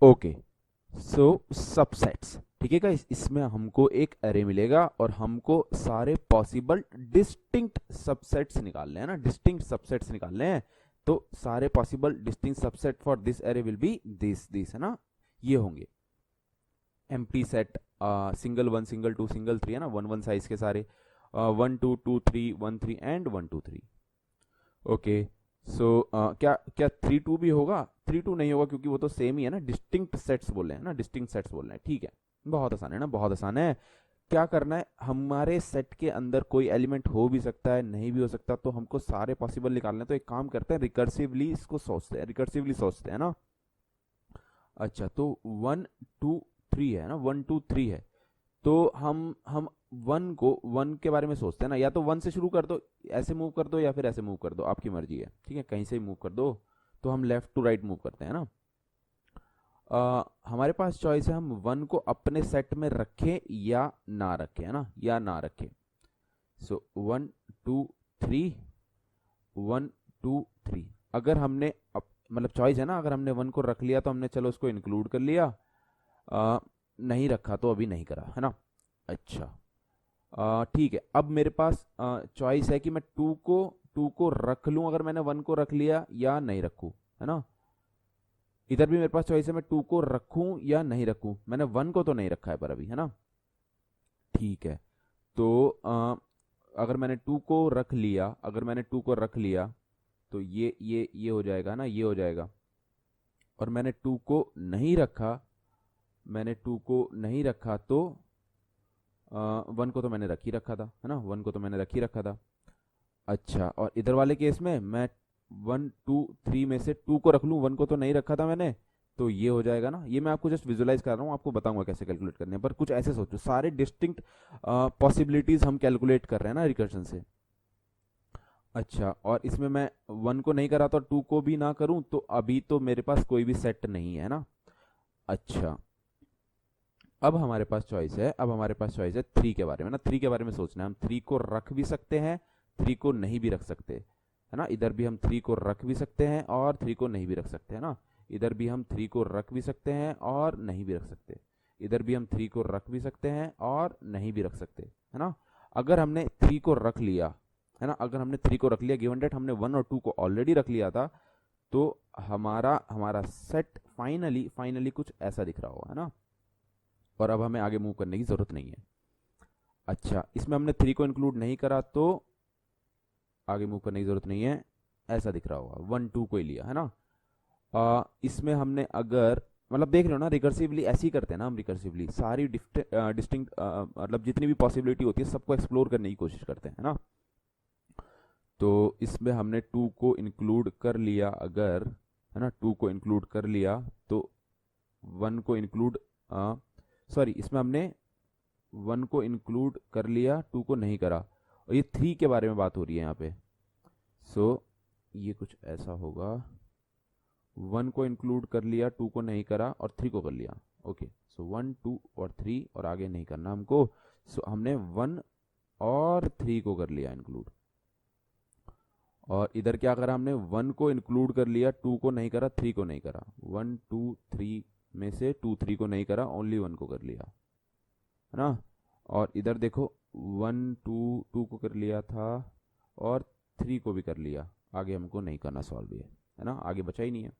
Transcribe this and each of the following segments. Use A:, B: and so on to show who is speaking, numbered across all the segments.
A: Okay, सो subsets, ठीक है guys, इसमें हमको एक एरे मिलेगा और हमको सारे पॉसिबल डिस्टिंक्ट सबसेट्स निकालने हैं ना, डिस्टिंक्ट सबसेट्स निकालने हैं। तो सारे possible distinct subset for this array will be this है ना, ये होंगे empty set, single one, single two, single three, है ना, वन वन साइज के सारे, one two, two three, one three and one two three. Okay, so क्या क्या थ्री टू भी होगा? थ्री टू नहीं होगा क्योंकि वो तो सेम ही है ना, डिस्टिंक्ट सेट्स बोल रहे हैं ना, डिस्टिंक्ट सेट्स बोल रहे हैं, ठीक है। बहुत आसान है ना, बहुत आसान है। क्या करना है, हमारे सेट के अंदर कोई एलिमेंट हो भी सकता है, नहीं भी हो सकता, तो हमको सारे पॉसिबल निकालने हैं। तो एक काम करते हैं, रिकर्सिवली इसको सोचते हैं, रिकर्सिवली सोचते हैं ना। अच्छा, तो वन टू थ्री है ना, वन टू थ्री है, तो हम वन के बारे में सोचते हैं ना, या तो वन से शुरू कर दो, ऐसे मूव कर दो, या फिर ऐसे मूव कर दो, आपकी मर्जी है, ठीक है, कहीं से ही मूव कर दो। तो हम लेफ्ट टू राइट मूव करते हैं ना। हमारे पास चॉइस है, हम वन को अपने सेट में रखें या ना रखें, है ना, या ना रखें। So one two three, one two three, अगर हमने मतलब चॉइस है ना, अगर हमने वन को रख लिया तो हमने चलो उसको इंक्लूड कर लिया, नहीं रखा तो अभी नहीं करा, है ना। अच्छा, ठीक है, अब मेरे पास चॉइस है कि मैं टू को रख लूं अगर मैंने वन को रख लिया, या नहीं रखूं, है ना। इधर भी मेरे पास चॉइस है, मैं टू को रखूं या नहीं रखूं, मैंने वन को तो नहीं रखा है पर अभी, है ना। ठीक है, तो अगर मैंने टू को रख लिया, अगर मैंने टू को रख लिया तो ये हो जाएगा ना, ये हो जाएगा। और मैंने टू को नहीं रखा, मैंने टू को नहीं रखा तो वन को तो मैंने रख ही रखा था, है ना, वन को तो मैंने रख ही रखा था। अच्छा, और इधर वाले केस में मैं वन टू थ्री में से टू को रख लूँ, वन को तो नहीं रखा था मैंने, तो ये हो जाएगा ना। ये मैं आपको जस्ट विजुलाइज कर रहा हूँ, आपको बताऊंगा कैसे कैलकुलेट करने हैं, पर कुछ ऐसे सोचो, सारे डिस्टिंक्ट पॉसिबिलिटीज हम कैलकुलेट कर रहे हैं ना रिकर्शन से। अच्छा, और इसमें मैं वन को नहीं करा तो टू को भी ना करूं, तो अभी तो मेरे पास कोई भी सेट नहीं है ना। अच्छा, अब हमारे पास चॉइस है, अब हमारे पास चॉइस है थ्री के बारे में ना, थ्री के बारे में सोचना है, हम थ्री को रख भी सकते हैं, थ्री को नहीं भी रख सकते, है ना। इधर भी हम थ्री को रख भी सकते हैं और थ्री को नहीं भी रख सकते, है ना। इधर भी हम थ्री को रख भी सकते हैं और नहीं भी रख सकते, इधर भी हम थ्री को रख भी सकते हैं और नहीं भी रख सकते, है ना। अगर हमने थ्री को रख लिया, है ना, अगर हमने थ्री को रख लिया, गिवन डेट हमने वन और टू को ऑलरेडी रख लिया था, तो हमारा हमारा सेट फाइनली फाइनली कुछ ऐसा दिख रहा होगा, है ना। और अब हमें आगे मूव करने की जरूरत नहीं है। अच्छा, इसमें हमने थ्री को इंक्लूड नहीं करा तो आगे मूव करने की जरूरत नहीं है, ऐसा दिख रहा होगा, वन टू को ही लिया, है ना। इसमें हमने अगर मतलब देख रहे हो ना, रिकर्सिवली ऐसे ही करते हैं ना हम, रिकर्सिवली सारी डिस्टिंक्ट मतलब जितनी भी पॉसिबिलिटी होती है सबको एक्सप्लोर करने की कोशिश करते हैं, है ना। तो इसमें हमने टू को इंक्लूड कर लिया अगर, है ना, टू को इंक्लूड कर लिया तो वन को इंक्लूड, सॉरी, इसमें हमने वन को इंक्लूड कर लिया, टू को नहीं करा, और ये थ्री के बारे में बात हो रही है यहाँ पे। सो ये कुछ ऐसा होगा, वन को इंक्लूड कर लिया, टू को नहीं करा और थ्री को कर लिया। ओके, सो वन टू और थ्री और आगे नहीं करना हमको। सो हमने वन और थ्री को कर लिया इंक्लूड, और इधर क्या करा हमने, वन को इंक्लूड कर लिया, टू को नहीं करा, थ्री को नहीं करा, वन टू थ्री में से टू थ्री को नहीं करा, ओनली वन को कर लिया, है ना। और इधर देखो, वन टू टू को कर लिया था और थ्री को भी कर लिया, आगे हमको नहीं करना सॉल्व ये, है ना, आगे बचा ही नहीं है,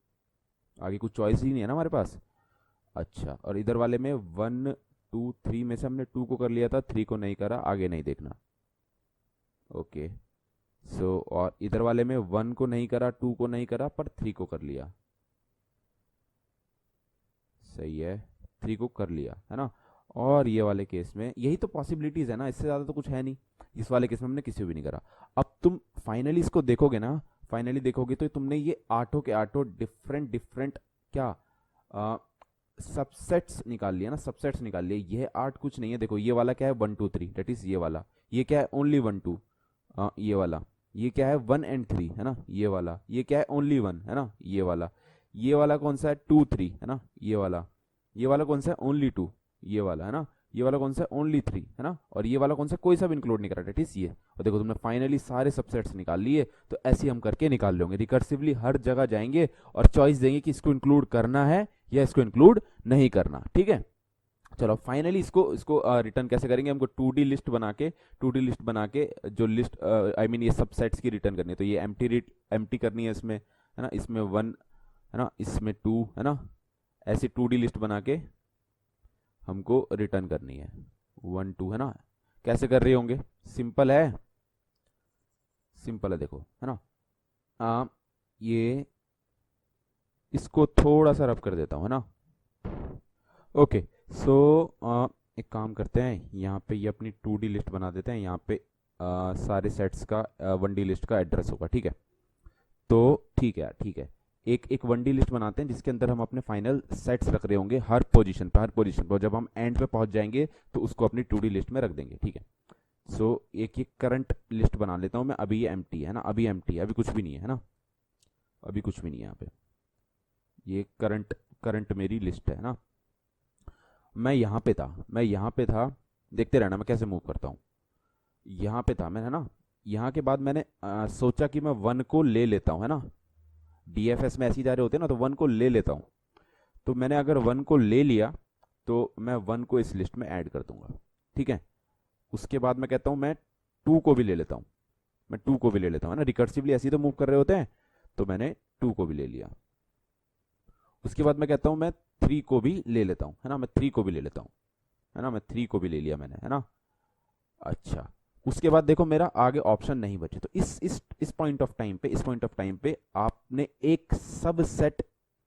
A: आगे कुछ चॉइस ही नहीं है ना हमारे पास। अच्छा, और इधर वाले में वन टू थ्री में से हमने टू को कर लिया था, थ्री को नहीं करा, आगे नहीं देखना। ओके, सो और इधर वाले में वन को नहीं करा, टू को नहीं करा, पर थ्री को कर लिया, सही है, थ्री को कर लिया, है ना। और ये वाले केस में यही तो पॉसिबिलिटीज है ना, इससे ज़्यादा तो कुछ है नहीं। इस वाले केस में हमने किसी को भी नहीं करा। अब तुम फाइनली इसको देखोगे ना, फाइनली देखोगे तो तुमने ये आठों के आठों डिफरेंट डिफरेंट क्या सबसेट्स निकाल लिया ना, सबसेट्स निकाल लिए। ये आठ कुछ नहीं है, देखो ये वाला क्या है, one two three, date is ये वाला, ये क्या है, ओनली वन टू, ये वाला, ये क्या है, वन एंड थ्री, है ना, ये वाला, ये क्या है, ओनली वन, है ना, ये वाला कौन सा है, टू थ्री, है ना, ये वाला कौन सा है, ओनली टू, ये वाला, है ना। ये वाला कौन सा है, ओनली 3 है ना, और ये वाला कौन सा, कोई सा भी इंक्लूड नहीं करा, डेट इज ये। और देखो तुमने फाइनली सारे सबसेट्स निकाल लिए। तो ऐसे हम करके निकाल लेंगे, रिकर्सिवली हर जगह जाएंगे और चॉइस देंगे कि इसको इंक्लूड करना है या इसको इंक्लूड नहीं करना। ठीक है, चलो फाइनली इसको इसको रिटर्न कैसे करेंगे, हमको 2D लिस्ट बना के जो लिस्ट आई मीन ये सबसेट्स की रिटर्न करनी है। तो ये एम्प्टी करनी है इसमें, है ना, इसमें 1 है ना, इसमें 2 है ना, ऐसे 2D लिस्ट बना के हमको रिटर्न करनी है 1 2 है ना। कैसे कर रहे होंगे, सिंपल है, देखो है ना। ये इसको थोड़ा सा रफ कर देता हूँ है ना। ओके सो एक काम करते हैं, यहाँ पे ये अपनी 2D लिस्ट बना देते हैं, यहाँ पे सारे सेट्स का 1D लिस्ट का एड्रेस होगा। ठीक है, तो ठीक है एक 1D लिस्ट बनाते हैं जिसके अंदर हम अपने फाइनल सेट्स रख रहे होंगे हर पोजीशन पर। जब हम एंड पे पहुंच जाएंगे तो उसको अपनी 2D लिस्ट में रख देंगे। ठीक है, सो एक करंट लिस्ट बना लेता हूँ मैं। अभी ये एम्प्टी है ना, अभी कुछ भी नहीं है ना, अभी कुछ भी नहीं है यहाँ पे। ये करंट मेरी लिस्ट है ना। मैं यहाँ पे था, देखते रहना मैं कैसे मूव करता हूँ। यहाँ पे था मैं है ना, यहाँ के बाद मैंने सोचा कि मैं 1 को ले लेता हूँ है ना। DFS में ऐसे ही जा रहे होते हैं ना, तो 1 को ले लेता हूँ। तो मैंने अगर 1 को ले लिया तो मैं 1 को इस लिस्ट में ऐड कर दूंगा। ठीक है, उसके बाद मैं कहता हूँ मैं 2 को भी ले लेता हूँ, है ना। रिकर्सिवली ऐसे ही तो मूव कर रहे होते हैं, तो मैंने 2 को भी ले लिया। उसके बाद मैं कहता हूँ मैं 3 को भी ले लेता हूँ है ना, मैं 3 को भी ले लेता हूँ है ना, मैं 3 को भी ले लिया मैंने है ना। अच्छा, उसके बाद देखो मेरा आगे ऑप्शन नहीं बचे। तो इस पॉइंट ऑफ टाइम पे आपने एक सबसेट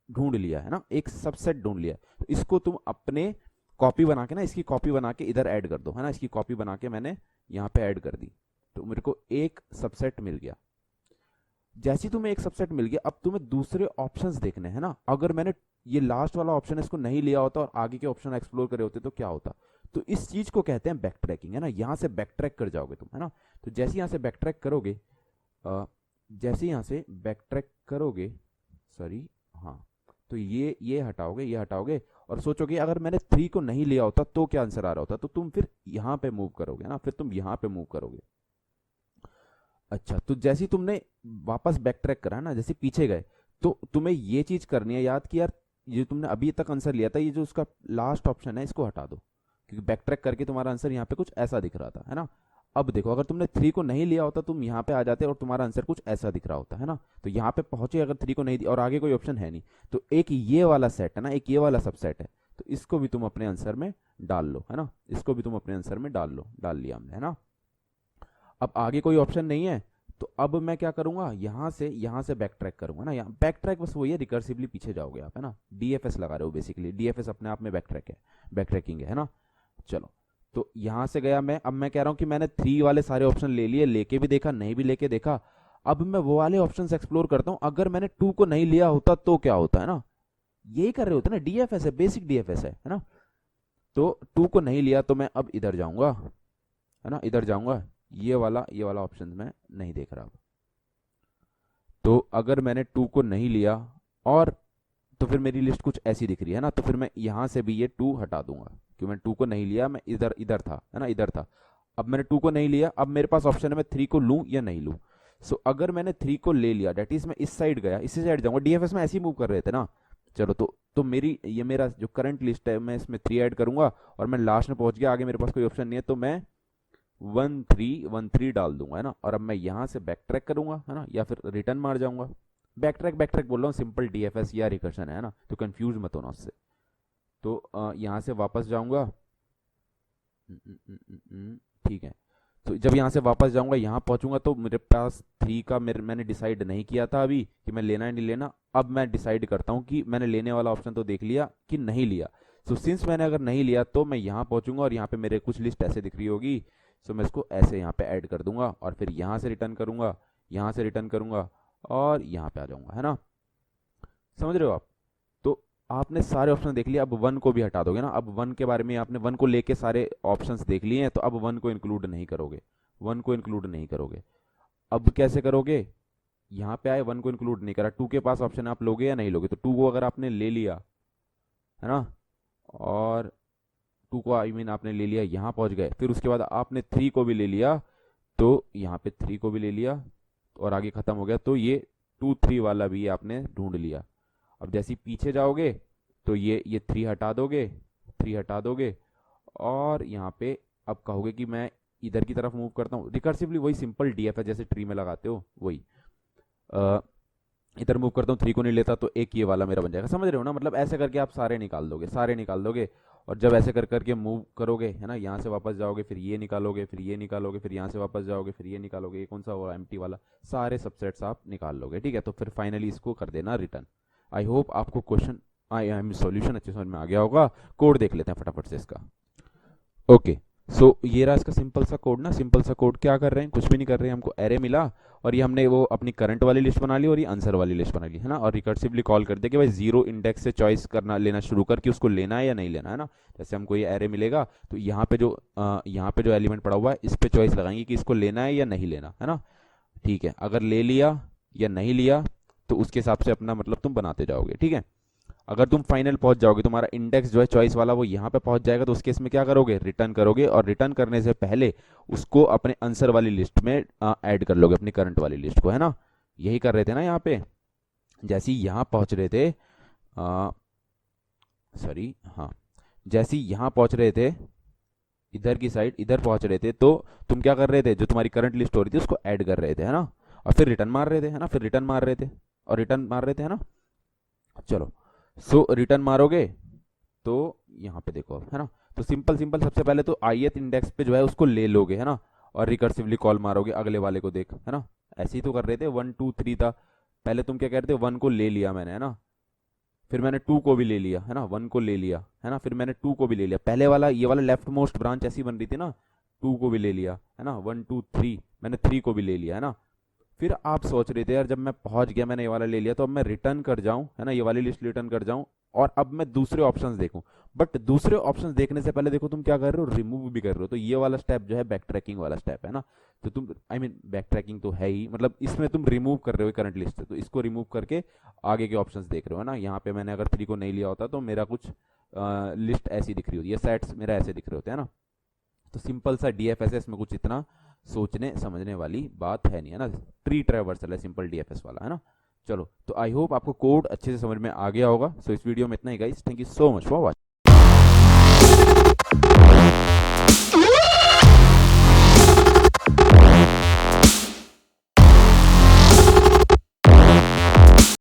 A: ढूंढ लिया है ना, एक सबसेट ढूंढ लिया। तो इसको तुम अपने कॉपी बना के ना, इसकी कॉपी बना के इधर ऐड कर दो है ना। इसकी कॉपी बना के मैंने यहाँ पे ऐड कर दी, तो मेरे को एक सबसेट मिल गया। जैसे तुम्हें एक सबसेट मिल गया, अब तुम्हें दूसरे ऑप्शंस देखने हैं ना। अगर मैंने ये लास्ट वाला ऑप्शन इसको नहीं लिया होता और आगे के ऑप्शन एक्सप्लोर करे होते तो क्या होता। तो इस चीज को कहते हैं बैक ट्रैकिंग है ना। यहाँ से बैक ट्रैक कर जाओगे तुम है ना। तो जैसे यहाँ से बैक ट्रैक करोगे, सॉरी हाँ, तो ये हटाओगे और सोचोगे अगर मैंने 3 को नहीं लिया होता तो क्या आंसर आ रहा होता। तो तुम फिर यहाँ पे मूव करोगे ना, फिर तुम यहाँ पे मूव करोगे। अच्छा, तो जैसे तुमने वापस बैक ट्रैक करा ना, जैसे पीछे गए, तो तुम्हें ये चीज करनी है याद कि यार ये तुमने अभी तक आंसर लिया था, ये जो उसका लास्ट ऑप्शन है इसको हटा दो, क्योंकि बैक ट्रैक करके तुम्हारा आंसर यहाँ पे कुछ ऐसा दिख रहा था है ना। अब देखो अगर तुमने 3 को नहीं लिया होता तुम यहाँ पे आ जाते और तुम्हारा आंसर कुछ ऐसा दिख रहा होता है ना। तो यहाँ पे पहुंचे अगर 3 को नहीं दिया और आगे कोई ऑप्शन है नहीं, तो एक ये वाला सेट है ना, एक ये वाला सबसेट है, तो इसको भी तुम अपने आंसर में डाल लो है ना। इसको भी तुम अपने आंसर में डाल लिया हमने है ना। अब आगे कोई ऑप्शन नहीं है, तो अब मैं क्या करूंगा, यहाँ से बैक ट्रैक करूंगा ना। यहाँ बैक ट्रैक बस वही है, रिकर्सिवली पीछे जाओगे आप है ना। DFS लगा रहे हो बेसिकली, DFS अपने आप में बैक ट्रैकिंग है ना। चलो, तो यहाँ से गया मैं। अब मैं कह रहा हूँ कि मैंने 3 वाले सारे ऑप्शन ले लिए, लेके भी देखा, नहीं भी लेके देखा। अब मैं वो वाले ऑप्शंस एक्सप्लोर करता हूँ, अगर मैंने 2 को नहीं लिया होता तो क्या होता है ना। यही कर रहे होते ना, DFS है, बेसिक DFS है ना। तो 2 को नहीं लिया तो मैं अब इधर जाऊंगा है ना, इधर जाऊंगा। ये वाला ऑप्शन मैं नहीं देख रहा। तो अगर मैंने 2 को नहीं लिया और तो फिर मेरी लिस्ट कुछ ऐसी दिख रही है ना। तो फिर मैं यहाँ से भी ये 2 हटा दूंगा, क्योंकि मैं 2 को नहीं लिया, मैं इधर था है ना, इधर था। अब मैंने 2 को नहीं लिया, अब मेरे पास ऑप्शन है मैं 3 को लूं या नहीं लूं। सो अगर मैंने 3 को ले लिया, डेट इज मैं इस साइड गया, इसी साइड जाऊंगा। DFS में ऐसे ही मूव कर रहे थे ना। चलो, तो मेरा जो करंट लिस्ट है मैं इसमें 3 ऐड करूंगा और मैं लास्ट में पहुंच गया, आगे मेरे पास कोई ऑप्शन नहीं है, तो मैं 1 3 डाल दूंगा है ना। और अब मैं यहाँ से बैक ट्रैक करूंगा है ना, या फिर रिटर्न मार जाऊंगा। बैक ट्रैक बोल रहा हूँ, सिंपल DFS या रिकर्शन है ना, तो कंफ्यूज मत होना उससे। तो यहाँ से वापस जाऊंगा, ठीक है। तो जब यहाँ से वापस जाऊंगा, यहाँ पहुंचूंगा, तो मेरे पास 3 का मैंने डिसाइड नहीं किया था अभी कि मैं लेना है नहीं लेना। अब मैं डिसाइड करता हूँ कि मैंने लेने वाला ऑप्शन तो देख लिया कि नहीं लिया। सो सिंस मैंने अगर नहीं लिया तो मैं यहाँ पहुंचूंगा और यहाँ पे मेरे कुछ लिस्ट ऐसे दिख रही होगी। सो मैं इसको ऐसे यहाँ पे ऐड कर दूंगा और फिर यहाँ से रिटर्न करूंगा, और यहाँ पे आ जाऊंगा है ना। समझ रहे हो आप। तो आपने सारे ऑप्शन देख लिए, अब 1 को भी हटा दोगे ना। अब 1 के बारे में आपने 1 को लेके सारे ऑप्शंस देख लिए हैं, तो अब 1 को इंक्लूड नहीं करोगे। अब कैसे करोगे, यहाँ पे आए 1 को इंक्लूड नहीं करा, 2 के पास ऑप्शन आप लोगे या नहीं लोगे। तो 2 को अगर आपने ले लिया है ना, और 2 को आई मीन आपने ले लिया, यहाँ पहुंच गए, फिर उसके बाद आपने 3 को भी ले लिया, तो यहाँ पे 3 को भी ले लिया और आगे खत्म हो गया, तो ये 2 3 वाला भी आपने ढूंढ लिया। अब जैसे ही पीछे जाओगे तो ये 3 हटा दोगे, 3 हटा दोगे, और यहाँ पे अब कहोगे कि मैं इधर की तरफ मूव करता हूँ, रिकर्सिवली वही सिंपल डीएफ है जैसे ट्री में लगाते हो वही। इधर मूव करता हूँ, 3 को नहीं लेता तो एक ये वाला मेरा बन जाएगा, समझ रहे हो ना? मतलब ऐसे करके आप सारे निकाल दोगे, सारे निकाल दोगे, और जब ऐसे कर करके मूव करोगे है ना, यहाँ से वापस जाओगे, फिर ये निकालोगे, फिर ये निकालोगे, फिर यहाँ से वापस जाओगे, फिर ये निकालोगे, ये कौन सा हुआ एम्प्टी वाला, सारे सबसेट्स आप निकाल लोगे, ठीक है? तो फिर फाइनली इसको कर देना रिटर्न। आई होप आपको क्वेश्चन आई मीन सॉल्यूशन अच्छे समझ में आ गया होगा। कोड देख लेते हैं फटाफट से इसका। ओके, सो ये रहा इसका सिंपल सा कोड ना। सिंपल सा कोड क्या कर रहे हैं, कुछ भी नहीं कर रहे हैं, हमको एरे मिला और ये हमने वो अपनी करंट वाली लिस्ट बना ली और ये आंसर वाली लिस्ट बना ली है ना, और रिकर्सिवली कॉल कर दिया कि भाई 0 इंडेक्स से चॉइस करना लेना शुरू कर कि उसको लेना है या नहीं लेना है ना। जैसे हमको ये एरे मिलेगा तो यहाँ पे जो एलिमेंट पड़ा हुआ है इस पे चॉइस लगाएंगे कि इसको लेना है या नहीं लेना है ना, ठीक है? अगर ले लिया या नहीं लिया तो उसके हिसाब से अपना मतलब तुम बनाते जाओगे, ठीक है? अगर तुम फाइनल पहुंच जाओगे, तुम्हारा इंडेक्स जो है चॉइस वाला वो यहाँ पे पहुंच जाएगा, तो उस केस में क्या करोगे, रिटर्न करोगे, और रिटर्न करने से पहले उसको अपने आंसर वाली लिस्ट में ऐड कर लोगे, अपनी करंट वाली लिस्ट को, है ना? यही कर रहे थे ना यहाँ पे। जैसे ही यहाँ पहुंच रहे थे सॉरी हाँ, जैसे ही यहाँ पहुंच रहे थे इधर की साइड, इधर पहुंच रहे थे, तो तुम क्या कर रहे थे, जो तुम्हारी करंट लिस्ट हो रही थी उसको ऐड कर रहे थे, है ना? और फिर रिटर्न मार रहे थे, है ना? फिर रिटर्न मार रहे थे और रिटर्न मार रहे थे, है ना? चलो, सो रिटर्न मारोगे तो यहाँ पे देखो अब, है ना? तो सिंपल सिंपल सबसे पहले तो ith इंडेक्स पे जो है उसको ले लोगे, है ना? और रिकर्सिवली कॉल मारोगे अगले वाले को, देख, है ना? ऐसे ही तो कर रहे थे, 1 2 3 था, पहले तुम क्या कह रहे थे, 1 को ले लिया मैंने, है ना? फिर मैंने 2 को भी ले लिया, है ना? 1 को ले लिया, है ना? फिर मैंने 2 को भी ले लिया, पहले वाला ये वाला लेफ्ट मोस्ट ब्रांच ऐसी बन रही थी ना, 2 को भी ले लिया, है ना? 1 2 3 मैंने 3 को भी ले लिया, है ना? फिर आप सोच रहे थे यार जब मैं पहुंच गया, मैंने ये वाला ले लिया, तो अब मैं रिटर्न कर जाऊं, है ना? ये वाली लिस्ट रिटर्न कर जाऊं और अब मैं दूसरे ऑप्शंस देखूं। बट दूसरे ऑप्शंस देखने से पहले देखो तुम क्या कर रहे हो, रिमूव भी कर रहे हो। तो ये वाला स्टेप जो है बैक ट्रैकिंग वाला स्टेप है ना, तो तुम आई मीन बैक ट्रैकिंग तो है ही, मतलब इसमें तुम रिमूव कर रहे हो करंट लिस्ट से, तो इसको रिमूव करके आगे के ऑप्शंस देख रहे हो, है ना? यहाँ पे मैंने अगर 3 को नहीं लिया होता तो मेरा कुछ लिस्ट ऐसी दिख रही होती है, सेट्स मेरा ऐसे दिख रहे होते हैं ना। तो सिंपल सा डीएफएस है, इसमें कुछ इतना सोचने समझने वाली बात है नहीं, है ना? ट्री ट्रैवर्सल है सिंपल डीएफएस वाला, है ना? चलो, तो आई होप आपको कोड अच्छे से समझ में आ गया होगा। सो इस वीडियो में इतना ही guys, thank you so much for watching.